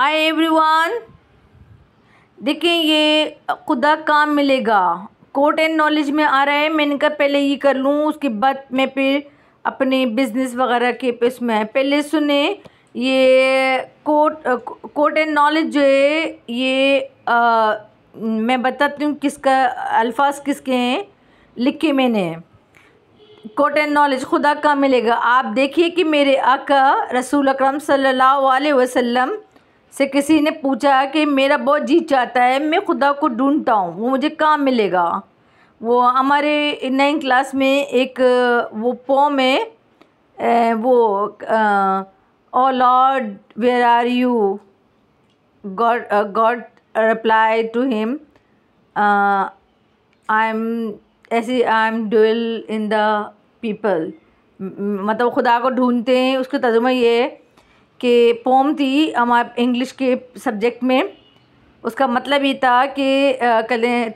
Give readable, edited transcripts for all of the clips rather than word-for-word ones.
Hi everyone. देखिए ये खुदा काम मिलेगा कोट एंड नॉलेज में आ रहा है। मैंने कहा पहले ये कर लूँ, उसके बाद मैं फिर अपने बिजनेस वगैरह के पे उसमें पहले सुने। ये कोट एंड नॉलेज जो है ये मैं बताती हूँ किसका अल्फाज किसके हैं, लिख के मैंने। कोट एंड नॉलेज खुदा का मिलेगा। आप देखिए कि मेरे आका रसूल अकरम सल्लल्लाहु अलैहि वसल्लम से किसी ने पूछा कि मेरा बहुत जी चाहता है, मैं खुदा को ढूंढता हूँ, वो मुझे कहाँ मिलेगा। वो हमारे 9th क्लास में एक वो पोम है, वो O lord where are you, God reply to him I am dwell in the people. मतलब खुदा को ढूंढते हैं। उसका तर्जुमा ये है कि पोम थी हमारे इंग्लिश के सब्जेक्ट में। उसका मतलब ये था कि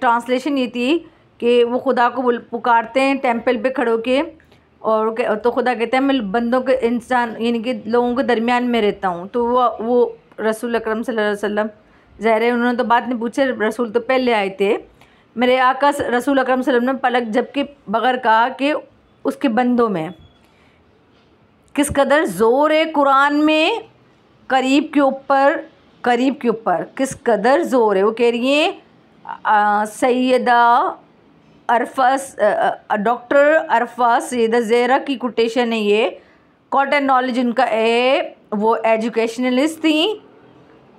ट्रांसलेशन ये थी कि वो खुदा को पुकारते हैं टेंपल पे खड़ो के, और तो खुदा कहते हैं मैं बंदों के इंसान यानी कि लोगों के दरमियान में रहता हूँ। तो वो रसूल अकरम सल्लल्लाहु अलैहि वसल्लम ज़ाहिर है उन्होंने तो बाद में पूछे, रसूल तो पहले आए थे। मेरे आका रसूल अकरम सल्लल्लाहु अलैहि वसल्लम ने पलक झपके बगैर कहा कि उसके बंदों में किस कदर ज़ोर है कुरान में, करीब के ऊपर किस कदर ज़ोर है। वो कह रही हैं सैयदा अरफास, डॉक्टर अरफास सैयदा ज़ेहरा की कोटेशन है ये। कोट एंड नॉलेज उनका है। वो एजुकेशनलिस्ट थी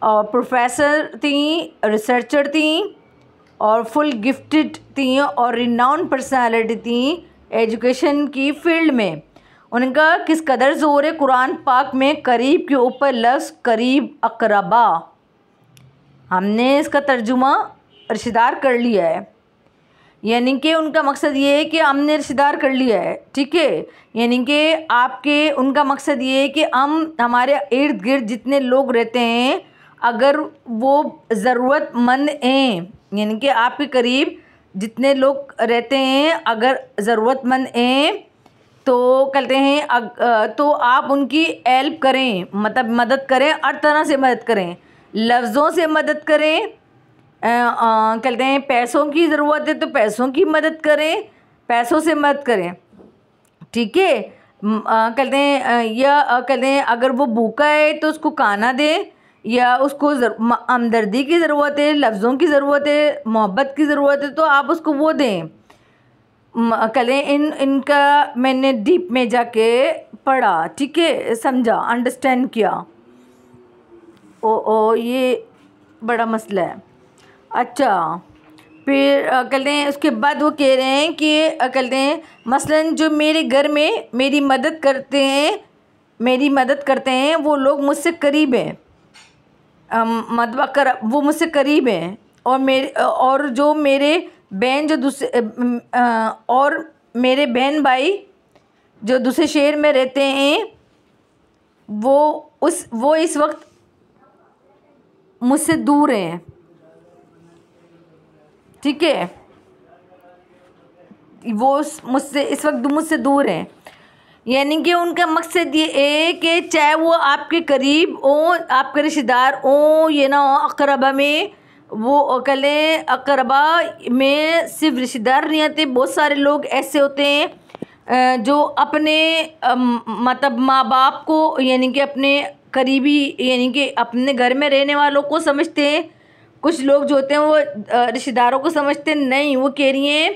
और प्रोफेसर थी, रिसर्चर थी और फुल गिफ्टेड थी और रिनाउंड पर्सनालिटी थी एजुकेशन की फील्ड में। उनका किस कदर ज़ोर है कुरान पाक में, करीब के ऊपर लफ्ज़ करीब अकरबा। हमने इसका तर्जुमा रिश्तेदार कर लिया है, यानी कि उनका मकसद ये है कि हमने रिश्तेदार कर लिया है, ठीक है। यानी कि उनका मकसद ये है कि हम हमारे इर्द गिर्द जितने लोग रहते हैं अगर वो ज़रूरतमंद हैं, यानी कि आपके करीब जितने लोग रहते हैं अगर ज़रूरतमंद हैं तो कहते हैं तो आप उनकी हेल्प करें, मतलब मदद करें, हर तरह से मदद करें। लफ्ज़ों से मदद करें, कहते हैं पैसों की ज़रूरत है तो पैसों की मदद करें, पैसों से मदद करें, ठीक है। कहते हैं या कहते हैं अगर वो भूखा है तो उसको खाना दें, या उसको हमदर्दी की ज़रूरत है, लफ्ज़ों की ज़रूरत है, मोहब्बत की ज़रूरत है तो आप उसको वो दें। कलें इनका मैंने डीप में जाके पढ़ा, ठीक है, समझा, अंडरस्टैंड किया। ये बड़ा मसला है। अच्छा, फिर कहते हैं उसके बाद वो कह रहे हैं कि कहते हैं मसलन जो मेरे घर में मेरी मदद करते हैं वो लोग मुझसे करीब हैं, मतलब वो मुझसे करीब हैं, और जो मेरे बहन जो दूसरे और मेरे बहन भाई जो दूसरे शहर में रहते हैं वो इस वक्त मुझसे दूर हैं, ठीक है। वो मुझसे इस वक्त मुझसे दूर हैं, यानी कि उनका मकसद ये है कि चाहे वो आपके करीब हो, आपके रिश्तेदार हो, ये ना हो अकरबा में। वो कलें अकरबा में सिर्फ रिश्तेदार नहीं आते, बहुत सारे लोग ऐसे होते हैं जो अपने मतलब माँ बाप को यानी कि अपने करीबी यानी कि अपने घर में रहने वालों को समझते हैं। कुछ लोग जो होते हैं वो रिश्तेदारों को समझते नहीं। वो कह रही हैं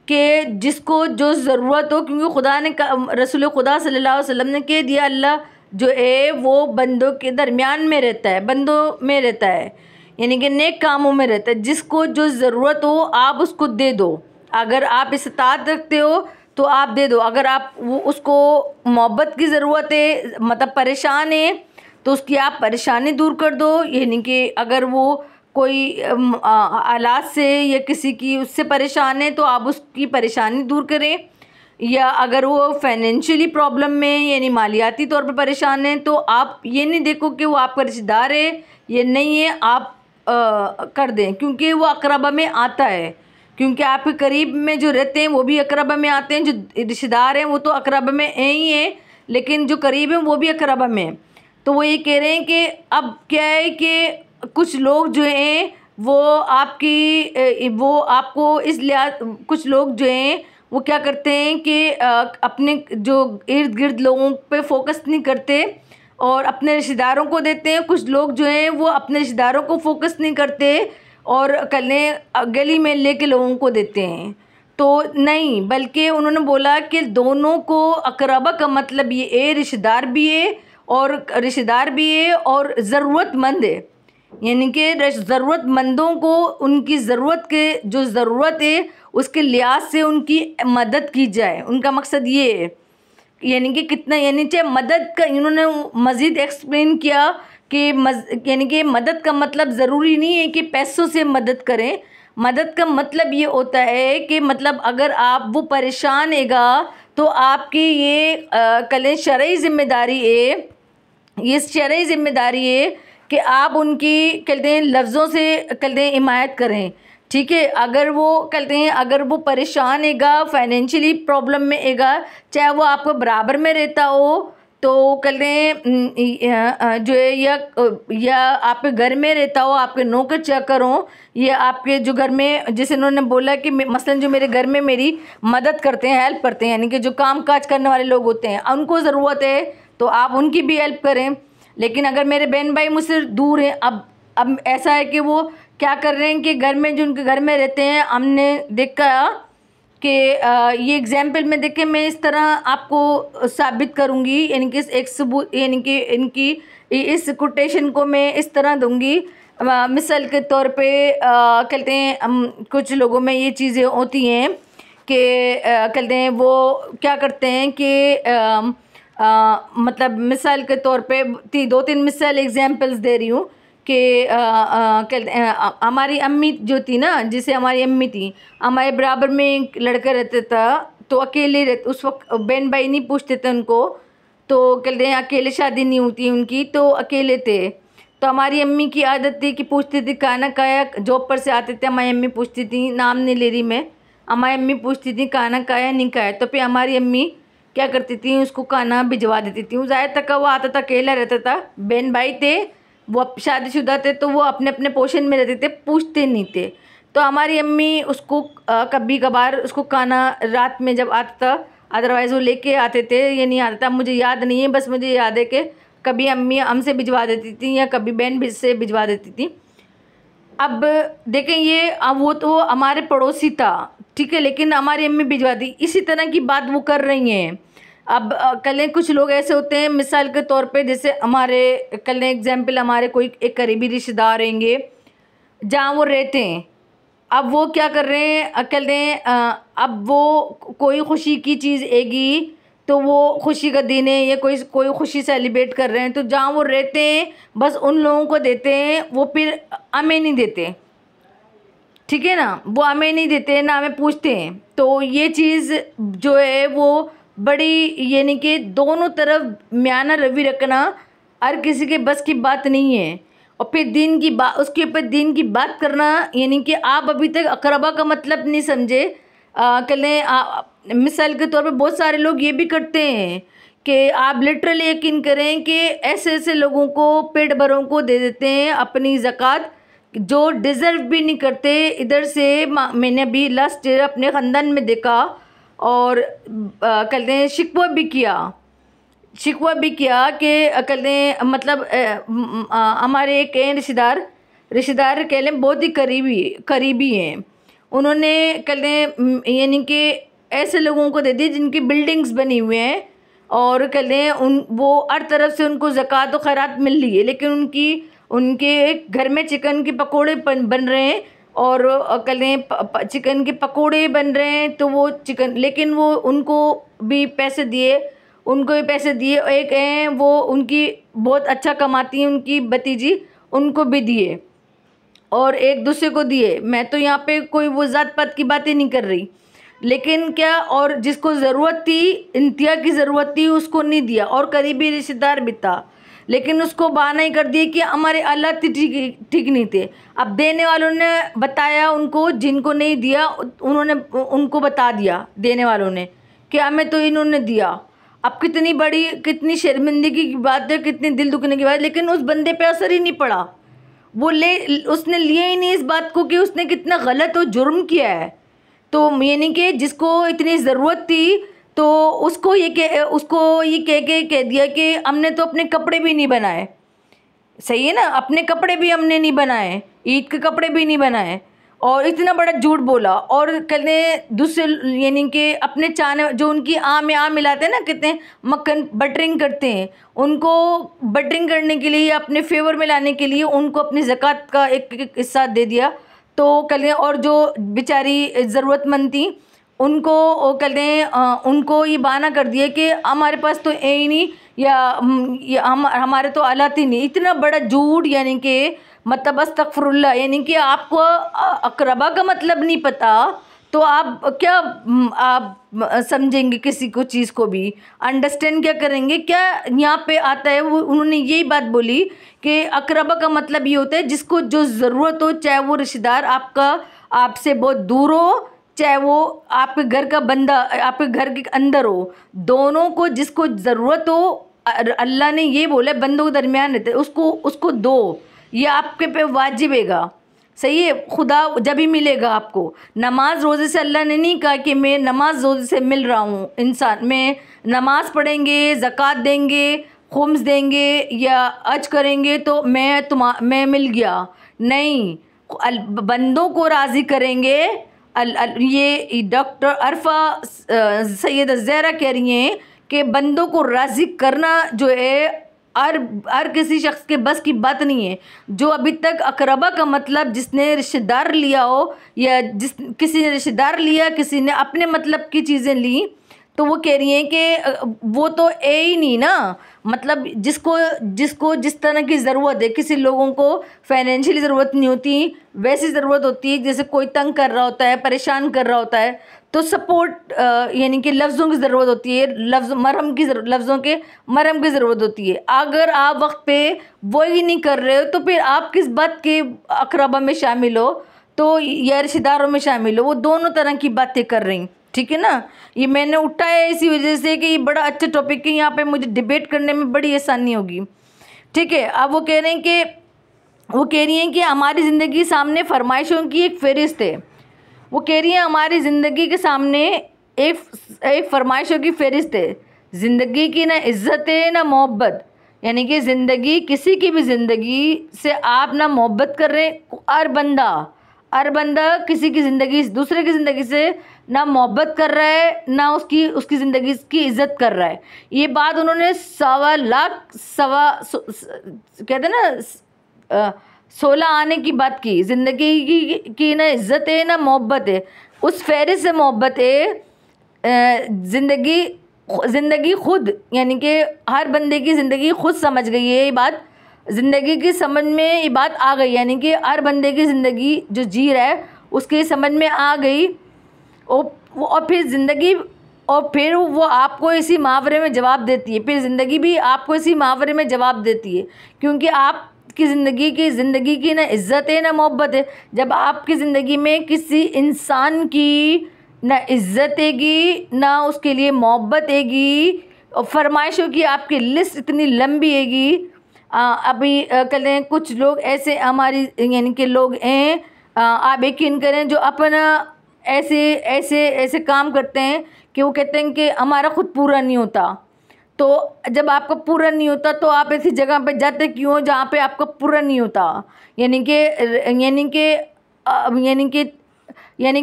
कि जिसको जो ज़रूरत हो, क्योंकि खुदा ने रसूल खुदा सल्लल्लाहु अलैहि वसल्लम ने कह दिया अल्लाह जो है वो बंदों के दरमियान में रहता है, बंदों में रहता है, यानी कि नेक कामों में रहता है। जिसको जो ज़रूरत हो आप उसको दे दो। अगर आप इस्तात रखते हो तो आप दे दो। अगर आप उसको मोहब्बत की ज़रूरत है, मतलब परेशान है, तो उसकी आप परेशानी दूर कर दो। यानी कि अगर वो कोई हालात से या किसी की उससे परेशान है तो आप उसकी परेशानी दूर करें। या अगर वो फाइनेंशियली प्रॉब्लम में यानी मालियाती तौर पर परेशान है तो आप ये नहीं देखो कि वो आपका रिश्तेदार है ये नहीं है, आप कर दें, क्योंकि वो अकरबा में आता है। क्योंकि आपके करीब में जो रहते हैं वो भी अकरबा में आते हैं, जो रिश्तेदार हैं वो तो अकरबा में ही हैं, लेकिन जो करीब हैं वो भी अकरबा में। तो वो ये कह रहे हैं कि अब क्या है कि कुछ लोग जो हैं वो आपको इस लिहाज, कुछ लोग जो हैं वो क्या करते हैं कि अपने जो इर्द गिर्द लोगों पे फोकस नहीं करते और अपने रिश्तेदारों को देते हैं। कुछ लोग जो हैं वो अपने रिश्तेदारों को फोकस नहीं करते और गली में लेके लोगों को देते हैं। तो नहीं, बल्कि उन्होंने बोला कि दोनों को अकरबा का मतलब ये है, रिश्तेदार भी है और ज़रूरतमंद है, यानी कि ज़रूरतमंदों को उनकी ज़रूरत के जो ज़रूरत है उसके लिहाज से उनकी मदद की जाए। उनका मकसद ये है, यानी कि कितना, यानी कि मदद का इन्होंने मज़ीद एक्सप्लेन किया कि यानी कि मदद का मतलब ज़रूरी नहीं है कि पैसों से मदद करें। मदद का मतलब ये होता है कि मतलब अगर आप वो परेशान हैगा तो आपकी ये कल शरई ज़िम्मेदारी है, ये शरई ज़िम्मेदारी है कि आप उनकी कहते हैं लफ्ज़ों से कहते हैं हिमायत करें। ठीक है, अगर वो कहते हैं अगर वो परेशान हैगा, फाइनेंशियली प्रॉब्लम में हैगा, चाहे वो आपको बराबर में रहता हो तो कहते हैं जो है या आपके घर में रहता हो, आपके नौकर चाकर हो, या आपके जो घर में, जैसे उन्होंने बोला कि मसलन जो मेरे घर में मेरी मदद करते हैं, हेल्प करते हैं, यानी कि जो काम काज करने वाले लोग होते हैं, उनको ज़रूरत है तो आप उनकी भी हेल्प करें। लेकिन अगर मेरे बहन भाई मुझसे दूर हैं, अब ऐसा है कि वो क्या कर रहे हैं कि घर में जो उनके घर में रहते हैं, हमने देखा कि ये एग्जाम्पल में देखे मैं इस तरह आपको साबित करूँगी, यानी कि एक सबूत, यानी कि इनकी इस कोटेशन को मैं इस तरह दूँगी। मिसाल के तौर पे कहते हैं कुछ लोगों में ये चीज़ें होती हैं कि कहते हैं वो क्या करते हैं कि मतलब मिसाल के तौर पे 2-3 मिसाल एग्जाम्पल्स दे रही हूँ कि कहते हैं हमारी अम्मी जो थी ना, जिसे हमारी अम्मी थी, हमारे बराबर में एक लड़का रहता था, तो अकेले रहते, उस वक्त बहन भाई नहीं पूछते थे उनको, तो कहते हैं अकेले शादी नहीं होती उनकी, तो अकेले थे। तो हमारी अम्मी की आदत थी कि पूछती थी खाना खाया, जॉब पर से आते थे, हमारी अम्मी पूछती थी, नाम नहीं ले रही मैं, हमारी अम्मी पूछती थी खाना खाया नहीं खाया, तो फिर हमारी अम्मी क्या करती थी, उसको खाना भिजवा देती थी। ज़्यादा तक वो आता था, अकेला रहता था, बहन भाई थे वो शादीशुदा थे, तो वो अपने अपने पोर्शन में रहते थे, पूछते नहीं थे। तो हमारी अम्मी उसको कभी कभार उसको खाना रात में जब आता था, अदरवाइज़ वो लेके आते थे, ये नहीं आता था, मुझे याद नहीं है, बस मुझे याद है कि कभी अम्मी हमसे भिजवा देती थी या कभी बहन से भिजवा देती थी। अब देखें ये वो तो हमारे पड़ोसी था, ठीक है, लेकिन हमारी अम्मी भिजवा दी, इसी तरह की बात वो कर रही हैं। अब कल कुछ लोग ऐसे होते हैं, मिसाल के तौर पे जैसे हमारे कल एग्जाम्पल, हमारे कोई एक करीबी रिश्तेदार रहेंगे जहाँ वो रहते हैं, अब वो क्या कर रहे हैं, कहते हैं अब वो कोई खुशी की चीज़ आएगी तो वो खुशी का दिन है या कोई खुशी सेलिब्रेट कर रहे हैं, तो जहाँ वो रहते हैं बस उन लोगों को देते हैं, वो फिर हमें नहीं देते, ठीक है ना, वो हमें नहीं देते ना, हमें पूछते हैं। तो ये चीज़ जो है वो बड़ी, यानी कि दोनों तरफ म्याना रवि रखना हर किसी के बस की बात नहीं है। और फिर दिन की बात, उसके ऊपर दिन की बात करना, यानी कि आप अभी तक अकरबा का मतलब नहीं समझे। कल मिसाल के तौर पे बहुत सारे लोग ये भी करते हैं कि आप लिटरली यकीन करें कि ऐसे ऐसे लोगों को, पेट भरों को दे देते हैं अपनी ज़कात, जो डिज़र्व भी नहीं करते। इधर से मैंने अभी लास्ट ईयर अपने ख़ानदान में देखा और कहते हैं शिकवा भी किया कि कहते हैं मतलब हमारे एक रिश्तेदार कह लें बहुत ही करीबी हैं, उन्होंने कहते हैं यानी कि ऐसे लोगों को दे दी जिनकी बिल्डिंग्स बनी हुए हैं और कहते हैं वो हर तरफ से उनको ज़कात और खैरात मिल रही है, लेकिन उनके घर में चिकन के पकोड़े बन रहे हैं और कहते हैं चिकन के पकोड़े बन रहे हैं, तो वो चिकन, लेकिन वो उनको भी पैसे दिए, एक हैं वो उनकी बहुत अच्छा कमाती हैं, उनकी भतीजी, उनको भी दिए और एक दूसरे को दिए। मैं तो यहाँ पे कोई वो ज़ात पात की बातें नहीं कर रही, लेकिन क्या, और जिसको ज़रूरत थी, इंतिहा की ज़रूरत थी, उसको नहीं दिया, और करीबी रिश्तेदार भी था, लेकिन उसको बहाना ही कर दिया कि हमारे हालात ठीक नहीं थे। अब देने वालों ने बताया उनको, जिनको नहीं दिया उन्होंने उनको बता दिया देने वालों ने कि हमें तो इन्होंने दिया। अब कितनी बड़ी, कितनी शर्मिंदगी की बात है, कितनी दिल दुखने की बात, लेकिन उस बंदे पे असर ही नहीं पड़ा। उसने लिया ही नहीं इस बात को कि उसने कितना गलत और जुर्म किया है। तो यानी कि जिसको इतनी ज़रूरत थी तो उसको ये कह दिया कि हमने तो अपने कपड़े भी नहीं बनाए। सही है ना, अपने कपड़े भी हमने नहीं बनाए, ईद के कपड़े भी नहीं बनाए, और इतना बड़ा झूठ बोला। और कहते दूसरे यानी कि अपने चाने जो उनकी आम में आम मिलाते हैं ना, कितने मक्खन बटरिंग करते हैं, उनको बटरिंग करने के लिए, अपने फेवर में लाने के लिए उनको अपनी ज़कात का एक हिस्सा दे दिया। तो कहते हैं, और जो बेचारी ज़रूरतमंद थी उनको कहते हैं उनको ये बहाना कर दिया कि हमारे पास तो है ही नहीं, या हमारे तो हालात ही नहीं। इतना बड़ा झूठ, यानी कि मतलब अस्तगफिरुल्लाह, यानी कि आपको अकरबा का मतलब नहीं पता तो आप क्या आप समझेंगे किसी को चीज़ को भी अंडरस्टैंड क्या करेंगे। क्या यहाँ पे आता है, वो उन्होंने यही बात बोली कि अकरबा का मतलब ये होता है जिसको जो ज़रूरत हो, चाहे वो रिश्तेदार आपसे बहुत दूर हो, चाहे वो आपके घर का बंदा आपके घर के अंदर हो, दोनों को जिसको ज़रूरत हो, अल्लाह ने ये बोला बंदों के दरमियान रहते उसको दो, ये आपके पे वाजिबेगा। सही है, खुदा जब ही मिलेगा आपको। नमाज रोज़े से अल्लाह ने नहीं कहा कि मैं नमाज रोज़े से मिल रहा हूँ इंसान, मैं नमाज पढ़ेंगे, ज़कात देंगे, खुम्स देंगे या हज करेंगे तो मैं मिल गया। नहीं, बंदों को राज़ी करेंगे। ये डॉक्टर अरफा सैयद ज़हरा कह रही हैं कि बंदों को राज़ी करना जो है हर किसी शख्स के बस की बात नहीं है। जो अभी तक अकरबा का मतलब जिसने रिश्तेदार लिया हो, या किसी ने रिश्तेदार लिया, किसी ने अपने मतलब की चीज़ें ली, तो वो कह रही हैं कि वो तो है ही नहीं ना। मतलब जिसको जिस तरह की ज़रूरत है, किसी लोगों को फाइनेंशियली ज़रूरत नहीं होती, वैसी ज़रूरत होती है। जैसे कोई तंग कर रहा होता है, परेशान कर रहा होता है, तो सपोर्ट यानी कि लफ्ज़ों की ज़रूरत होती है, लफ्ज़ों के मरहम की ज़रूरत होती है। अगर आप वक्त पे वही नहीं कर रहे हो तो फिर आप किस बात के अकरबा में शामिल हो तो या रिश्तेदारों में शामिल हो, वो दोनों तरह की बातें कर रही। ठीक है ना, ये मैंने उठाया इसी वजह से कि ये बड़ा अच्छा टॉपिक है, यहाँ पे मुझे डिबेट करने में बड़ी आसानी होगी। ठीक है, अब वो कह रही हैं कि हमारी ज़िंदगी सामने फरमाइशों की एक फ़हरिस्त है। वो कह रही हैं हमारी ज़िंदगी के सामने एक फरमाइशों की फ़हरिस्त है। ज़िंदगी की ना इज़्ज़त है ना मोहब्बत, यानी कि ज़िंदगी, किसी की भी ज़िंदगी से आप ना मोहब्बत कर रहे हैं। हर बंदा किसी की ज़िंदगी, दूसरे की ज़िंदगी से ना मोहब्बत कर रहा है, ना उसकी ज़िंदगी की इज़्ज़त कर रहा है। ये बात उन्होंने कहते ना 16 आने की बात की। ज़िंदगी की ना इज़्ज़त है ना मोहब्बत है, उस फ़हरिस्त से मोहब्बत है। ज़िंदगी खुद, यानी कि हर बंदे की ज़िंदगी खुद समझ गई है ये बात, ज़िंदगी की समझ में ये बात आ गई, यानी कि हर बंदे की ज़िंदगी जो जी रहा है उसकी समझ में आ गई। और फिर वो आपको इसी मुहावरे में जवाब देती है, फिर ज़िंदगी भी आपको इसी मुहावरे में जवाब देती है, क्योंकि आपकी ज़िंदगी की ना इज़्ज़त है ना मोहब्बत है। जब आपकी ज़िंदगी में किसी इंसान की ना इज़्ज़त हैगी, ना उसके लिए मोहब्बत हैगी, और फरमाइशों की आपकी लिस्ट इतनी लंबी हैगी। अभी कल कुछ लोग ऐसे हमारी यानी कि लोग हैं, आप यकीन करें, जो अपना ऐसे काम करते हैं कि वो कहते हैं कि हमारा खुद पूरा नहीं होता। तो जब आपका पूरा नहीं होता तो आप ऐसी जगह पे जाते क्यों जहाँ पे आपका पूरा नहीं होता, यानी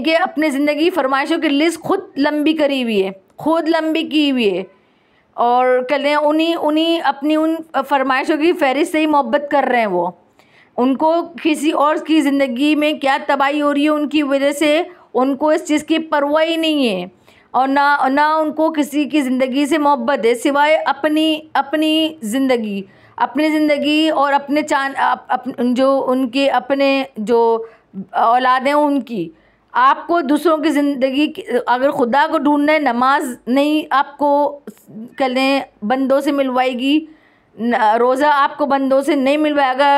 कि अपनी ज़िंदगी फरमाइशों की लिस्ट खुद लंबी करी हुई है, खुद लंबी की हुई है, और कहते हैं उन्हीं अपनी उन फरमाइशों की फ़हरिस्त से ही मोहब्बत कर रहे हैं। वो उनको किसी और की ज़िंदगी में क्या तबाही हो रही है उनकी वजह से उनको इस चीज़ की परवाह ही नहीं है, और ना उनको किसी की ज़िंदगी से मोहब्बत है सिवाय अपनी ज़िंदगी और अपने जो उनके अपने जो औलाद हैं उनकी। आपको दूसरों की ज़िंदगी, अगर खुदा को ढूंढना है, नमाज नहीं आपको कलें बंदों से मिलवाएगी, रोज़ा आपको बंदों से नहीं मिलवाएगा,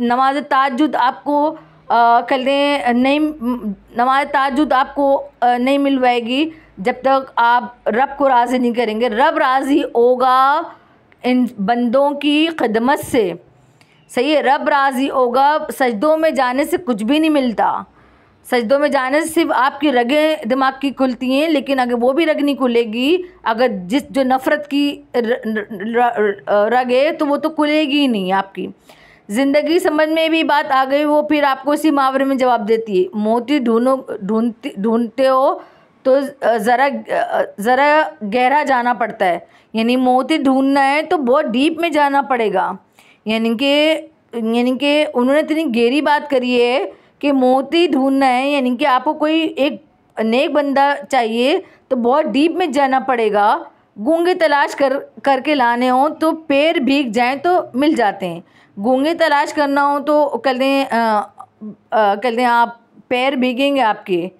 नमाज ताज्जुद आपको कहते हैं नहीं, नमाज ताजुद आपको नहीं मिलवाएगी जब तक आप रब को राज़ी नहीं करेंगे। रब राज़ी होगा इन बंदों की खिदमत से, सही है। रब राज़ी होगा, सजदों में जाने से कुछ भी नहीं मिलता। सजदों में जाने से सिर्फ आपकी रगें दिमाग की खुलती हैं, लेकिन अगर वो भी रग नहीं खुलेगी, अगर जो नफ़रत की रग है तो वो तो खुलेगी ही नहीं आपकी। ज़िंदगी समझ में भी बात आ गई, वो फिर आपको इसी मुहावरे में जवाब देती है, मोती ढूंढते हो तो ज़रा गहरा जाना पड़ता है। यानी मोती ढूंढना है तो बहुत डीप में जाना पड़ेगा। यानी कि उन्होंने इतनी गहरी बात करी है कि मोती ढूंढना है, यानी कि आपको कोई एक नेक बंदा चाहिए तो बहुत डीप में जाना पड़ेगा। गूंगे तलाश करके लाने हो तो पैर भीग जाएं तो मिल जाते हैं। गूंगे तलाश करना हो तो कहते हैं आप पैर भीगेंगे आपके।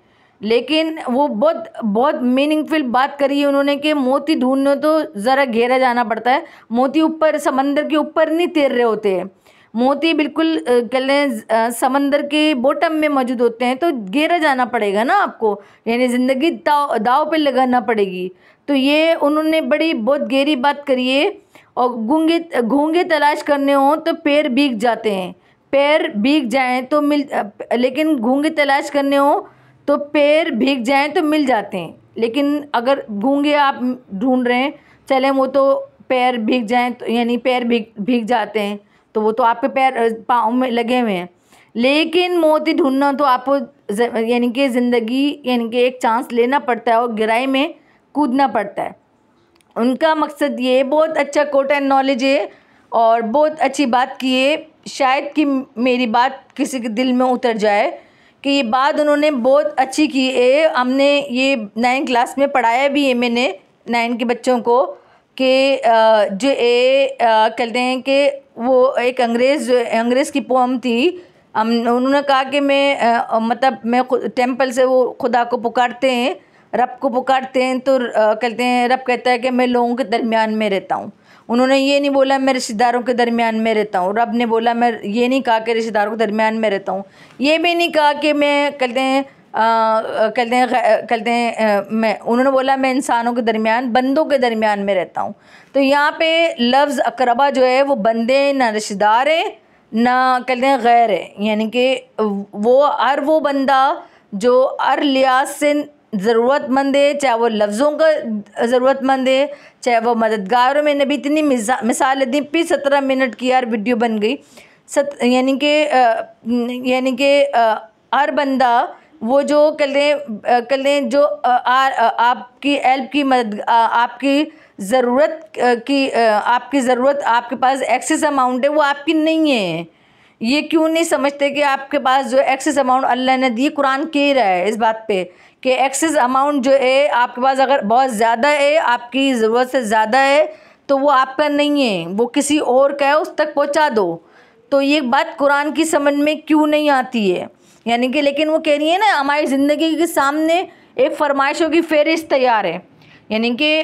लेकिन वो बहुत मीनिंगफुल बात करी है उन्होंने कि मोती ढूंढने तो ज़रा गहरा जाना पड़ता है। मोती ऊपर समंदर के ऊपर नहीं तैर रहे होते हैं, मोती बिल्कुल कहते हैं समंदर के बॉटम में मौजूद होते हैं, तो गहरा जाना पड़ेगा ना आपको, यानी ज़िंदगी दाव पे लगाना पड़ेगी। तो ये उन्होंने बहुत गहरी बात करी है। और घूंगे तलाश करने हो तो पैर भीग जाते हैं, पैर भीग जाएं तो लेकिन घूंगे तलाश करने हो तो पैर भीग जाएं तो मिल जाते हैं। लेकिन अगर घूंगे आप ढूंढ रहे हैं, चलें वो तो पैर भीग जाएं तो यानी पैर भीग जाते हैं, तो वो तो आपके पैर पाँव में लगे हुए हैं। लेकिन मोती ढूंढना तो आपको यानी कि ज़िंदगी यानी कि एक चांस लेना पड़ता है और गहराई में कूदना पड़ता है। उनका मकसद ये बहुत अच्छा कोट एंड नॉलेज है और बहुत अच्छी बात की है। शायद कि मेरी बात किसी के दिल में उतर जाए कि ये बात उन्होंने बहुत अच्छी की है। हमने ये 9 क्लास में पढ़ाया भी है, मैंने 9 के बच्चों को, कि जो कहते हैं कि वो एक अंग्रेज़ की पोम थी। उन्होंने कहा कि मैं टेम्पल से वो खुदा को पुकारते हैं, रब को पुकारते हैं, तो कहते हैं रब कहता है कि मैं लोगों के दरमियान में रहता हूँ। उन्होंने ये नहीं बोला मैं रिश्तेदारों के दरमियान में रहता हूँ। रब ने बोला मैं ये नहीं कहा कि रिश्तेदारों के दरमियान में रहता हूँ। ये भी नहीं कहा कि मैं उन्होंने बोला मैं इंसानों के दरमियान, बंदों के दरमियान में रहता हूँ। तो यहाँ पे लफ्ज़ अकरबा जो है वो बंदे ना रिश्तेदार है ना गैर है, यानी कि वो बंदा जो हर लिहाज से ज़रूरतमंद है, चाहे वो लफ्ज़ों का ज़रूरतमंद है, चाहे वो मददगारों में। नबी इतनी मिसाल दी, फिर 17 मिनट की यार वीडियो बन गई। यानी कि हर बंदा वो जो कहते हैं जो आपकी हेल्प की मदद, आपकी ज़रूरत आपके पास एक्सेस अमाउंट है वो आपकी नहीं है। ये क्यों नहीं समझते कि आपके पास जो एक्सेस अमाउंट अल्लाह ने दी, कुरान कह रहा है इस बात पे कि एक्सेस अमाउंट जो है आपके पास अगर बहुत ज़्यादा है, आपकी ज़रूरत से ज़्यादा है, तो वो आपका नहीं है, वो किसी और का है, उस तक पहुंचा दो। तो ये बात कुरान की समझ में क्यों नहीं आती है, यानी कि लेकिन वो कह रही है ना हमारी ज़िंदगी के सामने एक फरमाइशों की फ़हरिस्त तैयार है। यानी कि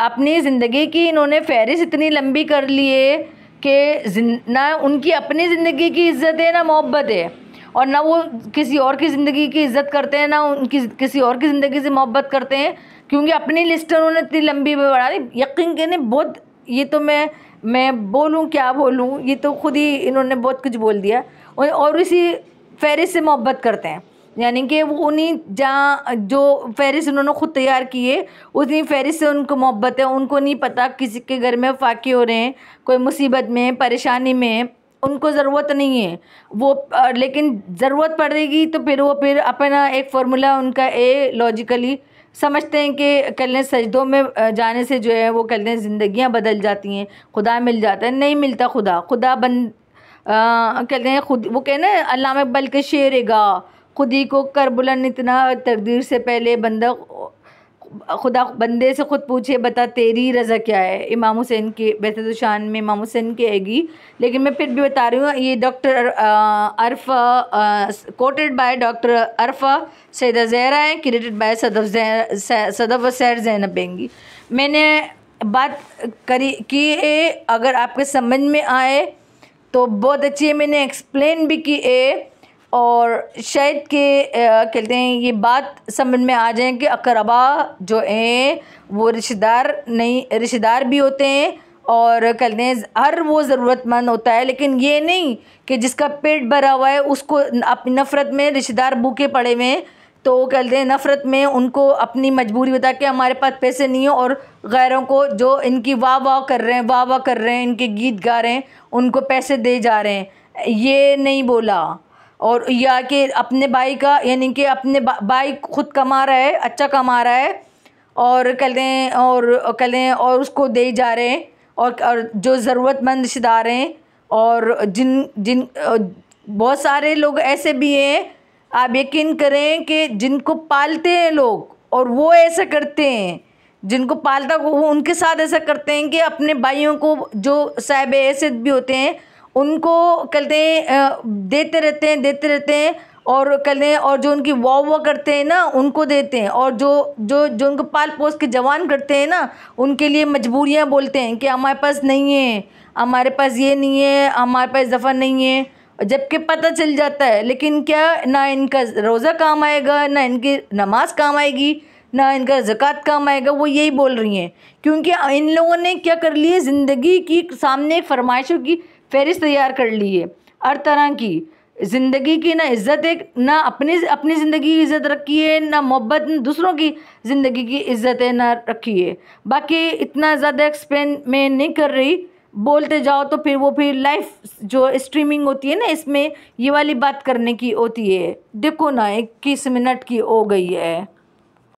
अपनी ज़िंदगी की इन्होंने फ़हरिस्त इतनी लंबी कर ली है कि ना उनकी अपनी ज़िंदगी की इज़्ज़त है, ना मोहब्बत है, और ना वो किसी और की ज़िंदगी की इज़्ज़त करते हैं, ना उनकी किसी और की ज़िंदगी से मोहब्बत करते हैं, क्योंकि अपनी लिस्ट उन्होंने इतनी लंबी बढ़ा दी। यकीन करें बहुत, ये तो मैं बोलूँ क्या बोलूँ, ये तो खुद ही इन्होंने बहुत कुछ बोल दिया। और इसी फ़हरिस्त से मोहब्बत करते हैं, यानी कि वो उन्हीं जहाँ जो फ़हरिस्त उन्होंने ख़ुद तैयार की है उसी फ़हरिस्त से उनको मोहब्बत है। उनको नहीं पता किसी के घर में फाके हो रहे हैं, कोई मुसीबत में परेशानी में, उनको ज़रूरत नहीं है वो, लेकिन ज़रूरत पड़ेगी तो फिर अपना एक फ़ॉर्मूला उनका लॉजिकली समझते हैं कि कल सजदों में जाने से जो है वो कल ज़िंदगियाँ बदल जाती हैं, खुदा मिल जाता है। नहीं मिलता खुदा कहते हैं खुद, वो कहना है अल्लामा इक़बाल के शेर गा, खुद ही को कर बुलंद इतना तकदीर से पहले बंदा खुदा बंदे से ख़ुद पूछे बता तेरी रज़ा क्या है। इमाम हुसैन के, वैसे तो शान में इमाम हुसैन की आएगी, लेकिन मैं फिर भी बता रही हूँ। ये doctor Arfa, quoted by doctor Arfa Syeda Zahra है, क्रेडिटेड बाय सदफ़ सैर ज़ैनब बेंगी। मैंने बात की है, अगर आपके समझ में आए तो बहुत अच्छी है, मैंने एक्सप्लेन भी की है और शायद के कहते हैं ये बात समझ में आ जाए कि अकरबा जो हैं वो रिश्तेदार भी होते हैं, और कहते हैं हर वो ज़रूरतमंद होता है, लेकिन ये नहीं कि जिसका पेट भरा हुआ है उसको अपनी नफ़रत में रिश्तेदार भूखे पड़े हुए हैं तो कहते हैं नफ़रत में उनको अपनी मजबूरी बता के हमारे पास पैसे नहीं हो, और गैरों को जो इनकी वाह वाह कर रहे हैं, इनके गीत गा रहे हैं, उनको पैसे दे जा रहे हैं, ये नहीं बोला। और या कि अपने भाई का, यानी कि अपने भाई खुद कमा रहा है, अच्छा कमा रहा है, और कहते हैं और उसको दे जा रहे हैं, और जो ज़रूरतमंद रिश्तेदार हैं, और जिन बहुत सारे लोग ऐसे भी हैं, आप यकीन करें कि जिनको पालते हैं लोग और वो ऐसा करते हैं, जिनको पालता वो उनके साथ ऐसा करते हैं कि अपने भाइयों को जो साहिब हैसियत भी होते हैं उनको कहते हैं देते रहते हैं, और कहते हैं और जो उनकी वाह करते हैं ना उनको देते हैं, और जो उनको पाल पोस के जवान करते हैं ना उनके लिए मजबूरियां बोलते हैं कि हमारे पास नहीं है, हमारे पास ये नहीं है, हमारे पास दफ़ा नहीं है, जबकि पता चल जाता है। लेकिन क्या, ना इनका रोज़ा काम आएगा, ना इनकी नमाज काम आएगी, ना इनका ज़कात काम आएगा, वो यही बोल रही हैं, क्योंकि इन लोगों ने क्या कर लिए, ज़िंदगी की सामने फरमाइशों की फ़हरिस्त तैयार कर ली है, हर तरह की ज़िंदगी की ना इज़्ज़त है, ना अपनी ज़िंदगी की इज़्ज़त रखी है, ना मोहब्बत, दूसरों की ज़िंदगी की इज़्ज़त है ना रखी है। बाकी इतना ज़्यादा एक्सप्लेन मैं नहीं कर रही, बोलते जाओ तो फिर लाइफ जो स्ट्रीमिंग होती है ना, इसमें ये वाली बात करने की होती है। देखो ना 21 मिनट की हो गई है।